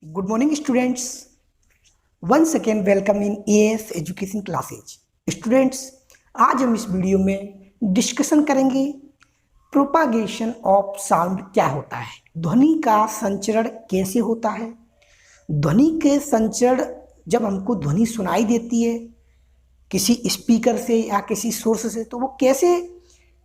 Good morning students. Once again welcome in AS education classes. Students, आज हम इस video में डिस्कशन करेंगे प्रोपागेशन ऑफ साउंड क्या होता है, ध्वनि का संचरण कैसे होता है। ध्वनि के संचरण, जब हमको ध्वनि सुनाई देती है किसी स्पीकर से या किसी सोर्स से, तो वो कैसे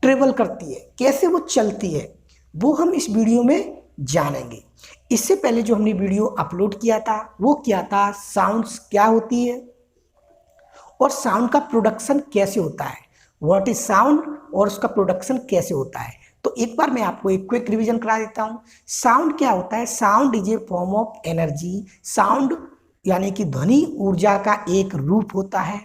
ट्रेवल करती है, कैसे वो चलती है, वो हम इस वीडियो में जानेंगे। इससे पहले जो हमने वीडियो अपलोड किया था वो क्या था, साउंड्स क्या होती है और साउंड का प्रोडक्शन कैसे होता है, व्हाट इज साउंड और उसका प्रोडक्शन कैसे होता है। तो एक बार मैं आपको एक क्विक रिवीजन करा देता हूँ। साउंड क्या होता है? Sound is a form of energy. Sound यानी कि ध्वनि ऊर्जा का एक रूप होता है।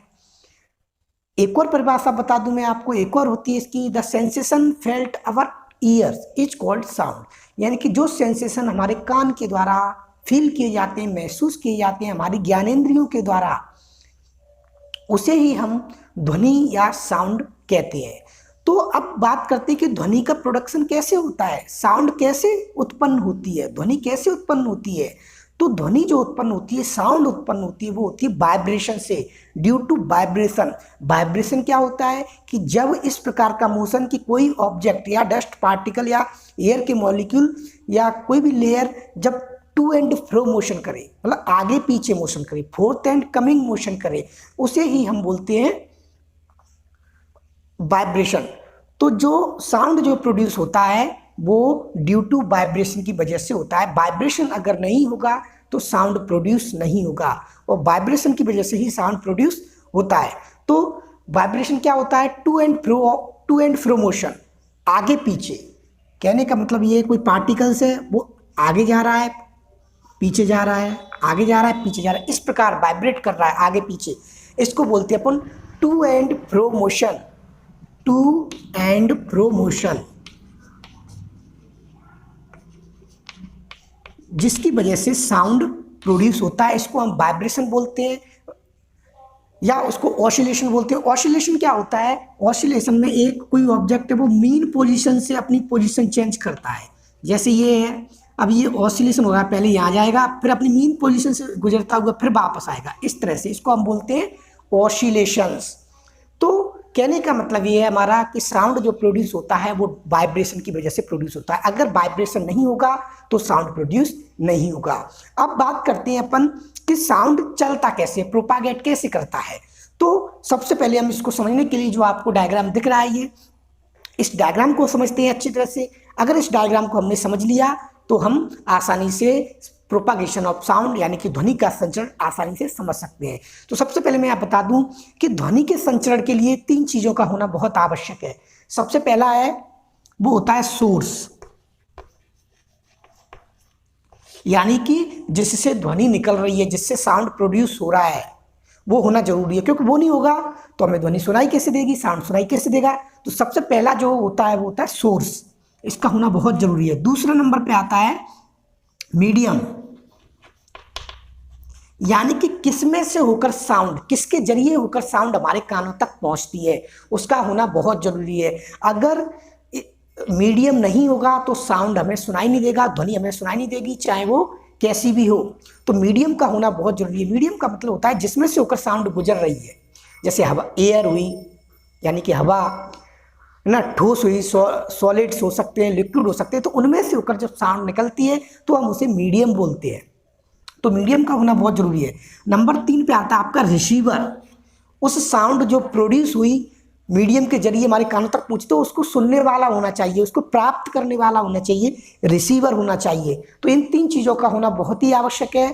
एक और परिभाषा बता दूं मैं आपको, एक और होती है इसकी, the sensation felt our years is called sound. यानी कि जो सेंसेशन हमारे कान के द्वारा फील किए जाते हैं, महसूस किए जाते हैं हमारी ज्ञानेंद्रियों के द्वारा, उसे ही हम ध्वनि या साउंड कहते हैं। तो अब बात करते हैं कि ध्वनि का प्रोडक्शन कैसे होता है, साउंड कैसे उत्पन्न होती है, ध्वनि कैसे उत्पन्न होती है। तो ध्वनि जो उत्पन्न होती है, साउंड उत्पन्न होती है, वो होती है वाइब्रेशन से, ड्यू टू वाइब्रेशन। वाइब्रेशन क्या होता है कि जब इस प्रकार का मोशन कि कोई ऑब्जेक्ट या डस्ट पार्टिकल या एयर के मॉलिक्यूल या कोई भी लेयर जब टू एंड फ्रो मोशन करे, मतलब आगे पीछे मोशन करे, फोर्थ एंड कमिंग मोशन करे, उसे ही हम बोलते हैं वाइब्रेशन। तो जो साउंड जो प्रोड्यूस होता है वो ड्यू टू वाइब्रेशन की वजह से होता है। वाइब्रेशन अगर नहीं होगा तो साउंड प्रोड्यूस नहीं होगा, और वाइब्रेशन की वजह से ही साउंड प्रोड्यूस होता है। तो वाइब्रेशन क्या होता है? टू एंड फ्रो मोशन, आगे पीछे। कहने का मतलब ये, कोई पार्टिकल्स है वो आगे जा रहा है, पीछे जा रहा है, आगे जा रहा है, पीछे जा रहा है, इस प्रकार वाइब्रेट कर रहा है आगे पीछे, इसको बोलते हैं अपन to and fro motion. To and fro motion, जिसकी वजह से साउंड प्रोड्यूस होता है, इसको हम वाइब्रेशन बोलते हैं या उसको ऑसिलेशन बोलते हैं। ऑसिलेशन क्या होता है? ऑसिलेशन में एक कोई ऑब्जेक्ट है वो मीन पोजीशन से अपनी पोजीशन चेंज करता है। जैसे ये है, अब ये ऑसिलेशन होगा, पहले यहाँ जाएगा फिर अपनी मीन पोजीशन से गुजरता हुआ फिर वापस आएगा, इस तरह से इसको हम बोलते हैं ऑसिलेशंस। तो कहने का मतलब ये है हमारा कि साउंड जो प्रोड्यूस होता है वो वाइब्रेशन की वजह से प्रोड्यूस होता है। अगर वाइब्रेशन नहीं होगा तो साउंड प्रोड्यूस नहीं होगा। अब बात करते हैं अपन कि साउंड चलता कैसे, प्रोपागेट कैसे करता है। तो सबसे पहले हम इसको समझने के लिए जो आपको डायग्राम दिख रहा है, ये इस डायग्राम को समझते हैं अच्छी तरह से। अगर इस डायग्राम को हमने समझ लिया तो हम आसानी से प्रोपागेशन ऑफ साउंड यानी कि ध्वनि का संचरण आसानी से समझ सकते हैं। तो सबसे पहले मैं आप बता दूं कि ध्वनि के संचरण के लिए तीन चीज़ों का होना बहुत आवश्यक है। सबसे पहला है वो होता है सोर्स, यानी कि जिससे ध्वनि निकल रही है, जिससे साउंड प्रोड्यूस हो रहा है, वो होना जरूरी है, क्योंकि वो नहीं होगा तो हमें ध्वनि सुनाई कैसे देगी, साउंड सुनाई कैसे देगा। तो सबसे पहला जो होता है वो होता है सोर्स, इसका होना बहुत जरूरी है। दूसरे नंबर पे आता है मीडियम, यानी कि किसमें से होकर साउंड, किसके जरिए होकर साउंड हमारे कानों तक पहुंचती है, उसका होना बहुत जरूरी है। अगर मीडियम नहीं होगा तो साउंड हमें सुनाई नहीं देगा, ध्वनि हमें सुनाई नहीं देगी, चाहे वो कैसी भी हो। तो मीडियम का होना बहुत जरूरी है। मीडियम का मतलब होता है जिसमें से होकर साउंड गुजर रही है। जैसे हवा, एयर हुई यानी कि हवा ना, ठोस हुई, सॉलिड्स हो सकते हैं, लिक्विड हो सकते हैं, तो उनमें से होकर जब साउंड निकलती है तो हम उसे मीडियम बोलते हैं। तो मीडियम का होना बहुत जरूरी है। नंबर 3 पे आता है आपका रिसीवर। उस साउंड जो प्रोड्यूस हुई मीडियम के जरिए हमारे कानों तक पहुंचती, तो उसको सुनने वाला होना चाहिए, उसको प्राप्त करने वाला होना चाहिए, रिसीवर होना चाहिए। तो इन तीन चीज़ों का होना बहुत ही आवश्यक है।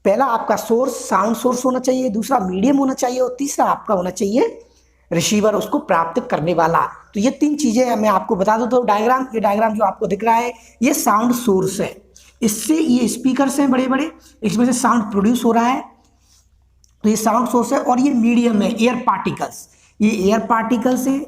पहला आपका सोर्स, साउंड सोर्स होना चाहिए, दूसरा मीडियम होना चाहिए, और तीसरा आपका होना चाहिए रिसीवर, उसको प्राप्त करने वाला। तो ये तीन चीज़ें मैं आपको बता दूं। तो डायग्राम, ये डायग्राम जो आपको दिख रहा है ये साउंड सोर्स है, इससे ये स्पीकर्स हैं बड़े बड़े, इसमें से साउंड प्रोड्यूस हो रहा है, तो ये साउंड सोर्स है। और ये मीडियम है, एयर पार्टिकल्स, ये एयर पार्टिकल्स है,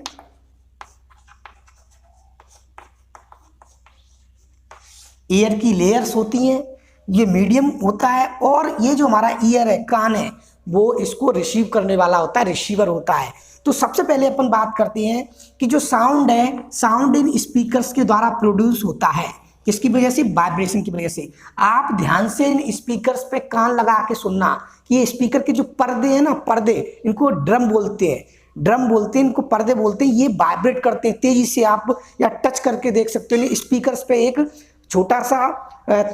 एयर की लेयर्स होती हैं, ये मीडियम होता है। और ये जो हमारा ईयर है, कान है, वो इसको रिसीव करने वाला होता है, रिसीवर होता है। तो सबसे पहले अपन बात करते हैं कि जो साउंड है, साउंड इन स्पीकर्स के द्वारा प्रोड्यूस होता है। किसकी वजह से? वाइब्रेशन की वजह से। आप ध्यान से इन स्पीकर्स पे कान लगा के सुनना कि ये स्पीकर के जो पर्दे हैं ना, पर्दे, इनको ड्रम बोलते हैं, ड्रम बोलते हैं इनको, पर्दे बोलते हैं। ये वाइब्रेट करते हैं तेजी से। आप या टच करके देख सकते हो, स्पीकर्स पे एक छोटा सा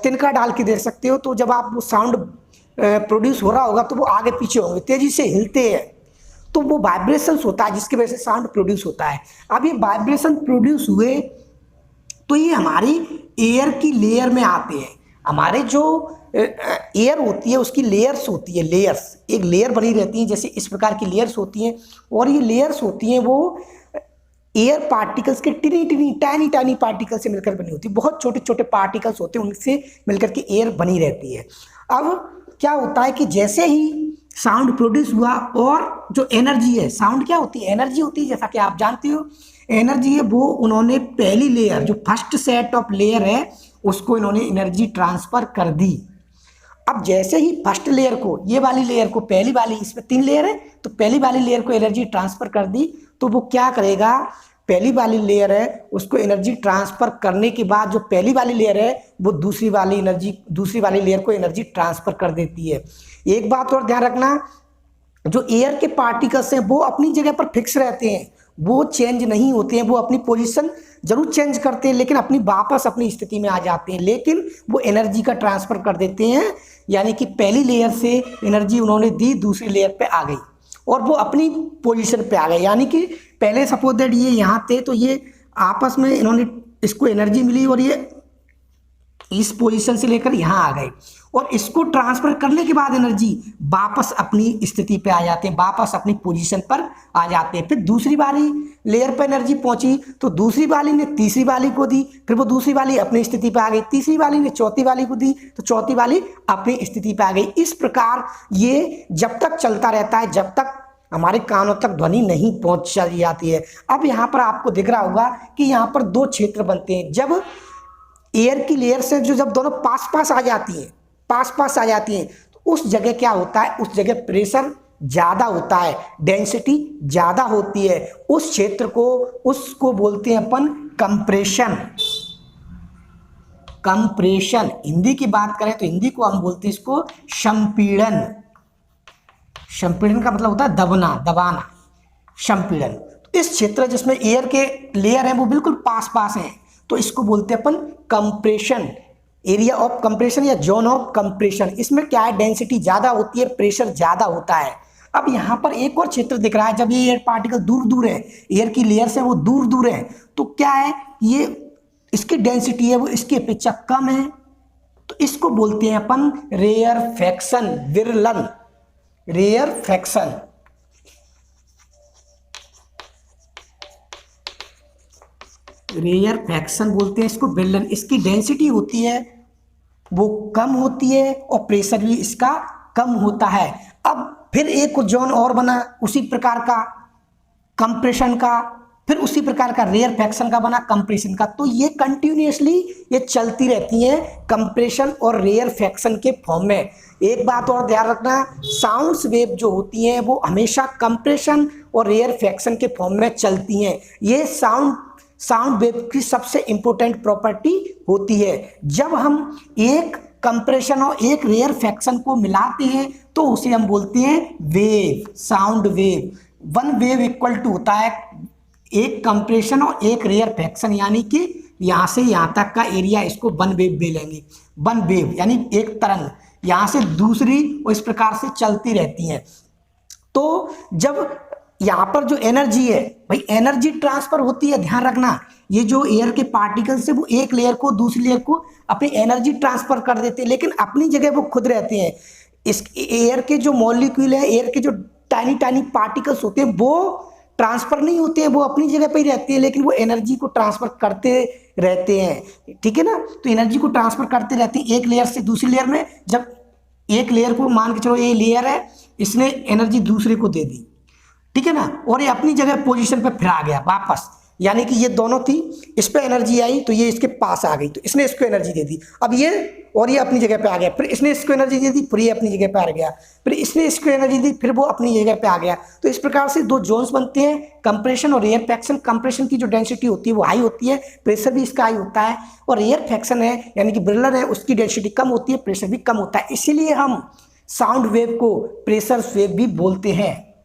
तिनका डाल के देख सकते हो। तो जब आप वो साउंड प्रोड्यूस हो रहा होगा तो वो आगे पीछे होंगे, तेजी से हिलते हैं, तो वो वाइब्रेशंस होता है जिसकी वजह से साउंड प्रोड्यूस होता है। अब ये वाइब्रेशन प्रोड्यूस हुए तो ये हमारी एयर की लेयर में आते हैं। हमारे जो एयर होती है उसकी लेयर्स होती है, लेयर्स, एक लेयर बनी रहती है, जैसे इस प्रकार की लेयर्स होती हैं। और ये लेयर्स होती हैं वो एयर पार्टिकल्स के टिनी टिनी टाइनी टाइनी पार्टिकल से मिलकर बनी होती है। बहुत छोटे छोटे पार्टिकल्स होते हैं, उनसे मिलकर के एयर बनी रहती है। अब क्या होता है कि जैसे ही साउंड प्रोड्यूस हुआ और जो एनर्जी है, साउंड क्या होती है? एनर्जी होती है, जैसा कि आप जानते हो एनर्जी है वो उन्होंने पहली लेयर, जो फर्स्ट सेट ऑफ लेयर है, उसको इन्होंने एनर्जी ट्रांसफर कर दी। अब जैसे ही फर्स्ट लेयर को, ये वाली लेयर को, पहली वाली, इसमें 3 लेयर है, तो पहली वाली लेयर को एनर्जी ट्रांसफर कर दी, तो वो क्या करेगा? पहली वाली लेयर है उसको एनर्जी ट्रांसफर करने के बाद जो पहली वाली लेयर है वो दूसरी वाली लेयर को एनर्जी ट्रांसफर कर देती है। एक बात और ध्यान रखना, जो एयर के पार्टिकल्स हैं वो अपनी जगह पर फिक्स रहते हैं, वो चेंज नहीं होते हैं। वो अपनी पोजीशन जरूर चेंज करते हैं लेकिन वापस अपनी स्थिति में आ जाते हैं, लेकिन वो एनर्जी का ट्रांसफर कर देते हैं। यानी कि पहली लेयर से एनर्जी उन्होंने दी, दूसरी लेयर पे आ गई और वो अपनी पोजीशन पे आ गए। यानी कि पहले सपोज दैट ये यहाँ थे, तो ये आपस में इन्होंने, इसको एनर्जी मिली और ये इस पोजीशन से लेकर यहाँ आ गए, और इसको ट्रांसफर करने के बाद एनर्जी वापस अपनी स्थिति पे आ जाते हैं, वापस अपनी पोजीशन पर आ जाते हैं। फिर दूसरी वाली लेयर पर एनर्जी पहुंची तो दूसरी वाली ने तीसरी वाली को दी, फिर वो दूसरी वाली अपनी स्थिति पे आ गई, तीसरी वाली ने चौथी वाली को दी तो चौथी वाली अपनी स्थिति पे आ गई। इस प्रकार ये जब तक चलता रहता है जब तक हमारे कानों तक ध्वनि नहीं पहुंच चली जाती है। अब यहाँ पर आपको दिख रहा होगा कि यहाँ पर 2 क्षेत्र बनते हैं। जब एयर की लेयर से जब दोनों पास पास आ जाती हैं तो उस जगह क्या होता है? उस जगह प्रेशर ज्यादा होता है, डेंसिटी ज्यादा होती है। उस क्षेत्र को, उसको बोलते हैं अपन कंप्रेशन। कंप्रेशन, हिंदी की बात करें तो हिंदी को हम बोलते हैं इसको संपीड़न। संपीड़न का मतलब होता है दबना, दबाना, संपीड़न। इस क्षेत्र जिसमें एयर के लेयर हैं वो बिल्कुल पास पास हैं, तो इसको बोलते हैं अपन कंप्रेशन, एरिया ऑफ कंप्रेशन या जोन ऑफ कंप्रेशन। इसमें क्या है? डेंसिटी ज्यादा होती है, प्रेशर ज्यादा होता है। अब यहाँ पर एक और क्षेत्र दिख रहा है, जब ये एयर पार्टिकल दूर दूर है, एयर की लेयर से वो दूर दूर है, तो क्या है? ये इसकी डेंसिटी है वो इसकी अपेक्षा कम है, तो इसको बोलते हैं अपन रेयरफैक्शन, विरलन, रेयरफैक्शन। रेयरफैक्शन बोलते हैं इसको, विरलन। इसकी डेंसिटी होती है वो कम होती है और प्रेशर भी इसका कम होता है। अब फिर एक जोन और बना उसी प्रकार का कंप्रेशन का, फिर उसी प्रकार का रेयरफैक्शन का बना, कंप्रेशन का। तो ये कंटिन्यूअसली ये चलती रहती हैं कंप्रेशन और रेयरफैक्शन के फॉर्म में। एक बात और ध्यान रखना, साउंड्स वेव जो होती हैं वो हमेशा कंप्रेशन और रेयरफैक्शन के फॉर्म में चलती हैं। ये साउंड वेव की सबसे इंपॉर्टेंट प्रॉपर्टी होती है। जब हम एक कंप्रेशन और एक रेयरफैक्शन को मिलाते हैं तो उसे हम बोलते हैं wave, sound wave. One wave equal to होता है एक कंप्रेशन और एक रेयरफैक्शन, यानी कि यहाँ से यहाँ तक का एरिया, इसको वन वेव ले लेंगे। वन वेव यानी एक तरंग यहाँ से दूसरी, और इस प्रकार से चलती रहती है। तो जब यहाँ पर जो एनर्जी है भाई, एनर्जी ट्रांसफर होती है, ध्यान रखना। ये जो एयर के पार्टिकल्स है वो एक लेयर को दूसरी लेयर को अपनी एनर्जी ट्रांसफर कर देते हैं, लेकिन अपनी जगह वो खुद रहते हैं। इस एयर के जो मॉलिक्यूल है, एयर के जो टाइनी टाइनी पार्टिकल्स होते हैं वो ट्रांसफर नहीं होते हैं, वो अपनी जगह पे ही रहते हैं, लेकिन वो एनर्जी को ट्रांसफर करते रहते हैं। ठीक है ना? तो एनर्जी को ट्रांसफर करते रहते हैं एक लेयर से दूसरी लेयर में। जब एक लेयर को मान के चलो ये लेयर है, इसने एनर्जी दूसरे को दे दी, ठीक है ना, और ये अपनी जगह पोजीशन पे फिर आ गया वापस, यानी कि ये दोनों थी, इस पे एनर्जी आई तो ये इसके पास आ गई, तो इसने इसको एनर्जी दे दी। अब ये और ये अपनी जगह पे आ गया, फिर इसने इसको एनर्जी दे दी, फिर ये अपनी जगह पे आ गया, फिर इसने इसको एनर्जी दी, फिर वो अपनी जगह पे आ गया। तो इस प्रकार से दो जोन्स बनते हैं, कंप्रेशन और रेयरफैक्शन। कंप्रेशन की जो डेंसिटी होती है वो हाई होती है, प्रेशर भी इसका हाई होता है, और रेयरफैक्शन है यानी कि ब्रिलर है, उसकी डेंसिटी कम होती है, प्रेशर भी कम होता है। इसीलिए हम साउंड वेव को प्रेशर वेव भी बोलते हैं।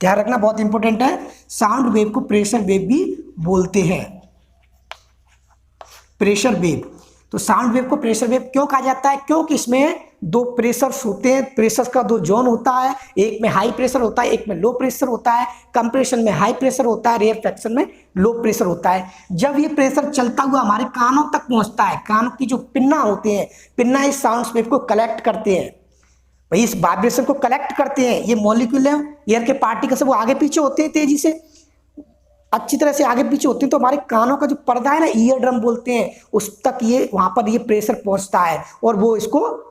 ध्यान रखना, बहुत इंपॉर्टेंट है, साउंड वेव को प्रेशर वेव भी बोलते हैं। प्रेशर वेव, तो साउंड वेव को प्रेशर वेव क्यों कहा जाता है? क्योंकि इसमें दो प्रेशर्स होते हैं, प्रेशर का दो जोन होता है, एक में हाई प्रेशर होता है, एक में लो प्रेशर होता है। कंप्रेशन में हाई प्रेशर होता है, रेयरफैक्शन में लो प्रेशर होता है। जब ये प्रेशर चलता हुआ हमारे कानों तक पहुंचता है, कानों की जो पिन्ना होते हैं, पिन्ना इस साउंड वेव को कलेक्ट करते हैं, भाई इस वाइब्रेशन को कलेक्ट करते हैं। ये मॉलिक्यूल है, एयर के पार्टिकल्स वो आगे पीछे होते हैं, तेजी से अच्छी तरह से आगे पीछे होते हैं, तो हमारे कानों का जो पर्दा है ना, ईयर ड्रम बोलते हैं, उस तक ये वहां पर ये प्रेशर पहुंचता है और वो इसको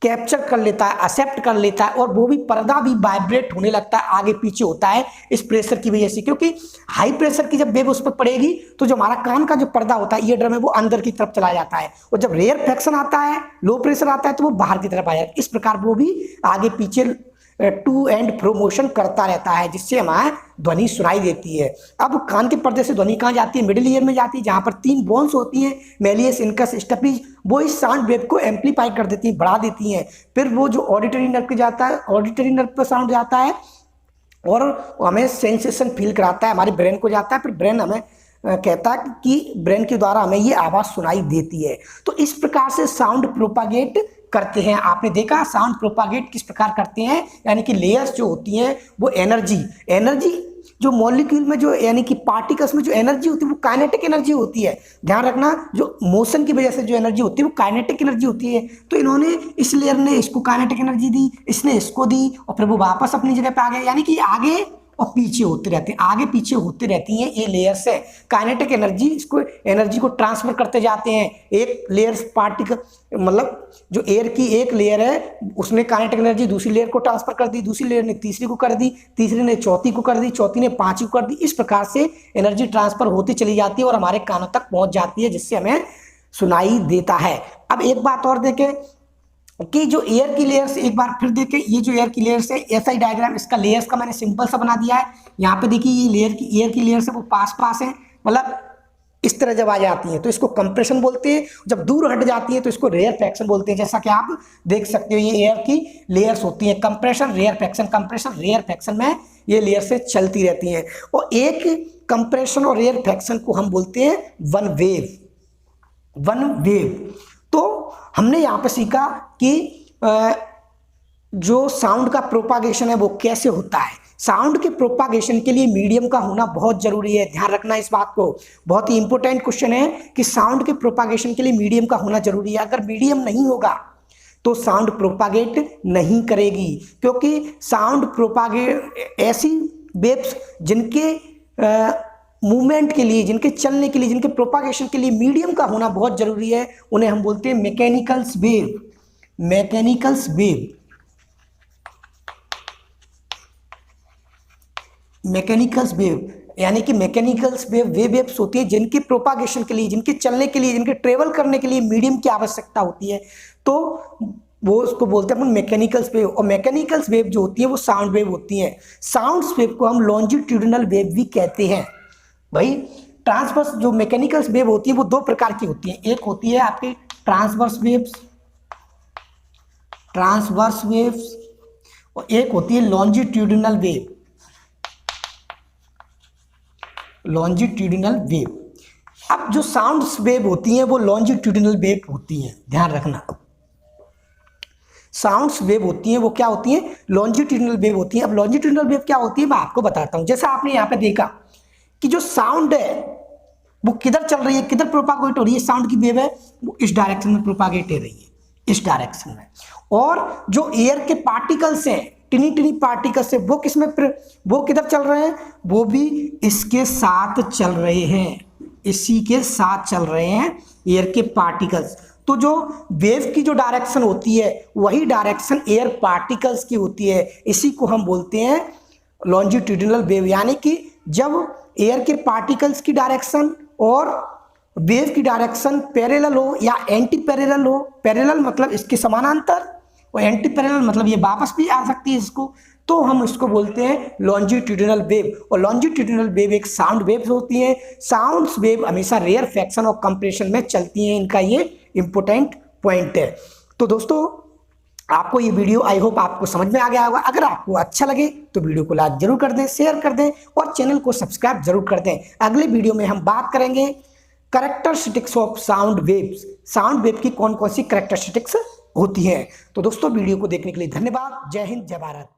कैप्चर कर लेता है, एक्सेप्ट कर लेता है, और वो भी पर्दा भी वाइब्रेट होने लगता है, आगे पीछे होता है इस प्रेशर की वजह से। क्योंकि हाई प्रेशर की जब वेव उस पर पड़ेगी तो जो हमारा कान का जो पर्दा होता है, ईयर ड्रम है, वो अंदर की तरफ चला जाता है, और जब रेयरफैक्शन आता है, लो प्रेशर आता है, तो वो बाहर की तरफ आ जाता है। इस प्रकार वो भी आगे पीछे टू एंड फ्रो मोशन करता रहता है, जिससे हमारा ध्वनि सुनाई देती है। अब कान के पर्दे से ध्वनि कहाँ जाती है? मिडिल ईयर में जाती है, जहाँ पर 3 बोन्स होती हैं, मेलियस, इनकस, स्टेपिज। वो इस साउंड वेव को एम्पलीफाई कर देती हैं, बढ़ा देती हैं। फिर वो जो ऑडिटरी नर्व पे जाता है, ऑडिटरी नर्व पर साउंड जाता है और हमें सेंसेशन फील कराता है, हमारे ब्रेन को जाता है, फिर ब्रेन हमें कहता है कि ब्रेन के द्वारा हमें ये आवाज़ सुनाई देती है। तो इस प्रकार से साउंड प्रोपागेट करते हैं। आपने देखा साउंड प्रोपागेट किस प्रकार करते हैं, यानी कि लेयर्स जो होती हैं वो एनर्जी जो मॉलिक्यूल में जो यानी कि पार्टिकल्स में जो एनर्जी होती है वो काइनेटिक एनर्जी होती है। ध्यान रखना, जो मोशन की वजह से जो एनर्जी होती है वो काइनेटिक एनर्जी होती है। तो इन्होंने, इस लेयर ने इसको काइनेटिक एनर्जी दी, इसने इसको दी, और फिर वो वापस अपनी जगह पे आ गया, यानी कि आगे और पीछे होते रहते हैं, आगे पीछे होते रहती हैं ये लेयर्स है। काइनेटिक एनर्जी, इसको एनर्जी को ट्रांसफर करते जाते हैं। एक लेयर पार्टिकल, मतलब जो एयर की एक लेयर है, उसने काइनेटिक एनर्जी दूसरी लेयर को ट्रांसफर कर दी, दूसरी लेयर ने तीसरी को कर दी, तीसरी ने चौथी को कर दी, चौथी ने पांचवी को कर दी। इस प्रकार से एनर्जी ट्रांसफर होती चली जाती है और हमारे कानों तक पहुंच जाती है, जिससे हमें सुनाई देता है। अब एक बात और देखें कि जो एयर की लेयर्स, एक बार फिर देखें, ये जो एयर की लेयर्स है, ऐसा ही डायग्राम इसका लेयर्स का मैंने सिंपल सा बना दिया है। यहाँ पे देखिए ये लेयर की, एयर की लेयर्स है वो पास पास है, मतलब इस तरह जब आ जाती हैं तो इसको कंप्रेशन बोलते हैं, जब दूर हट जाती है तो इसको रेयरफैक्शन बोलते हैं। जैसा कि आप देख सकते हो ये एयर की लेयर्स होती हैं, कंप्रेशन रेयरफैक्शन, कंप्रेशन रेयरफैक्शन में ये लेयर से चलती रहती हैं। और एक कंप्रेशन और रेयरफैक्शन को हम बोलते हैं वन वेव। तो हमने यहाँ पे सीखा कि जो साउंड का प्रोपागेशन है वो कैसे होता है। साउंड के प्रोपागेशन के लिए मीडियम का होना बहुत जरूरी है, ध्यान रखना इस बात को, बहुत ही इंपॉर्टेंट क्वेश्चन है कि साउंड के प्रोपागेशन के लिए मीडियम का होना जरूरी है। अगर मीडियम नहीं होगा तो साउंड प्रोपागेट नहीं करेगी, क्योंकि साउंड प्रोपागेट ऐसी वेव्स जिनके मूवमेंट के लिए, जिनके चलने के लिए, जिनके प्रोपागेशन के लिए मीडियम का होना बहुत जरूरी है, उन्हें हम बोलते हैं मैकेनिकल्स वेव। यानी कि मैकेनिकल्स वेव वे वेव्स होती है जिनके प्रोपागेशन के लिए, जिनके चलने के लिए, जिनके ट्रेवल करने के लिए मीडियम की आवश्यकता होती है, तो वो उसको बोलते हैं अपन मैकेनिकल्स वेव। और मैकेनिकल्स वेव जो होती है वो साउंड वेव होती है। साउंड वेव को हम लॉन्जिट्यूडिनल वेव भी कहते हैं। भाई ट्रांसवर्स जो मैकेनिकल्स वेव होती है वो 2 प्रकार की होती है, एक होती है आपकी ट्रांसवर्स वेव्स और एक होती है लॉन्जिट्यूडिनल वेव। अब जो साउंड वेव होती हैं वो लॉन्जिट्यूडिनल वेव होती हैं, ध्यान रखना। साउंड्स वेव होती हैं वो क्या होती हैं? लॉन्जिट्यूडिनल वेव होती हैं। अब लॉन्जिट्यूडिनल वेव क्या होती है मैं आपको बताता हूं। जैसा आपने यहाँ पे देखा कि जो साउंड है वो किधर चल रही है, किधर प्रोपागेट हो रही है, साउंड की वेव है वो इस डायरेक्शन में प्रोपागेट हो रही है, इस डायरेक्शन में। और जो एयर के पार्टिकल्स हैं, टिनी पार्टिकल्स है, वो किसमें, वो किधर चल रहे हैं? वो भी इसके साथ चल रहे हैं, इसी के साथ चल रहे हैं एयर के पार्टिकल्स। तो जो वेव की जो डायरेक्शन होती है वही डायरेक्शन एयर पार्टिकल्स की होती है, इसी को हम बोलते हैं लॉन्जिट्यूडिनल वेव। यानी कि जब एयर के पार्टिकल्स की डायरेक्शन और वेव की डायरेक्शन पैरेलल हो या एंटी पैरेलल हो। पैरेलल मतलब इसके समानांतर और एंटी पैरेलल मतलब ये वापस भी आ सकती है इसको, तो हम इसको बोलते हैं लॉन्जिट्यूडिनल वेव। और लॉन्जिट्यूडिनल वेव एक साउंड वेव्स होती हैं। साउंड वेव हमेशा रेयर फ्रैक्शन और कंप्रेशन में चलती हैं, इनका ये इंपॉर्टेंट पॉइंट है। तो दोस्तों आपको ये वीडियो आई होप आपको समझ में आ गया होगा। अगर आपको अच्छा लगे तो वीडियो को लाइक जरूर कर दें, शेयर कर दें और चैनल को सब्सक्राइब जरूर कर दें। अगले वीडियो में हम बात करेंगे characteristics of sound waves. Sound wave की कौन कौन सी कैरेक्टरिस्टिक्स होती हैं। तो दोस्तों वीडियो को देखने के लिए धन्यवाद। जय हिंद, जय भारत।